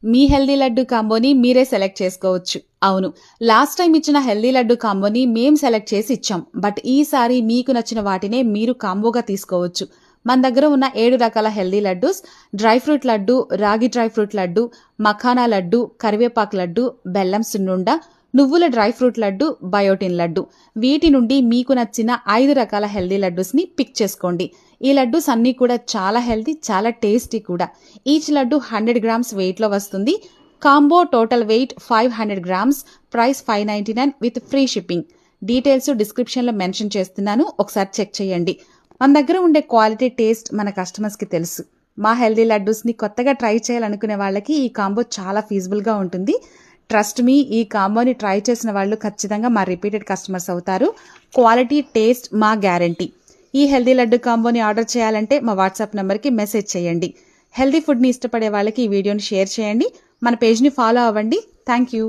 మీ healthy laddu కాంబోని మీరే select చేసుకోవచ్చు. అవును, లాస్ట్ టైం ఇచ్చిన హెల్దీ లడ్డు కాంబోని మేం సెలెక్ట్ చేసి ఇచ్చాం. బట్ ఈసారి మీకు నచ్చిన వాటినే మీరు కాంబోగా తీసుకోవచ్చు. మన దగ్గర ఉన్న 7 రకాల healthy laddus: dry fruit laddu, ragi dry fruit laddu, makhana laddu, కరివేపాకు లడ్డు, బెల్లం సున్నుండ, నువ్వుల dry fruit laddu, biotin laddu. వీటి నుండి మీకు నచ్చిన 5 రకాల హెల్దీ లడ్డూస్ని పిక్ చేసుకోండి. ఈ లడ్డూస్ అన్నీ కూడా చాలా హెల్దీ, చాలా టేస్టీ కూడా. ఈచ్ లడ్డు 100 గ్రామ్స్ వెయిట్లో వస్తుంది. Combo total weight 500 grams, price 599 with free shipping. Details డిస్క్రిప్షన్లో మెన్షన్ చేస్తున్నాను, ఒకసారి చెక్ చేయండి. మన దగ్గర ఉండే క్వాలిటీ, టేస్ట్ మన కస్టమర్స్కి తెలుసు. మా హెల్దీ లడ్డూస్ని కొత్తగా ట్రై చేయాలనుకునే వాళ్ళకి ఈ కాంబో చాలా ఫీజిబుల్గా ఉంటుంది. ట్రస్ట్ మీ, ఈ కాంబోని ట్రై చేసిన వాళ్ళు ఖచ్చితంగా మా రిపీటెడ్ కస్టమర్స్ అవుతారు. క్వాలిటీ, టేస్ట్ మా గ్యారంటీ. ఈ హెల్దీ లడ్డు కాంబోని ఆర్డర్ చేయాలంటే మా వాట్సాప్ నెంబర్కి మెసేజ్ చేయండి. హెల్దీ ఫుడ్ని ఇష్టపడే వాళ్ళకి ఈ వీడియోని షేర్ చేయండి. మన పేజ్ని ఫాలో అవ్వండి. Thank you.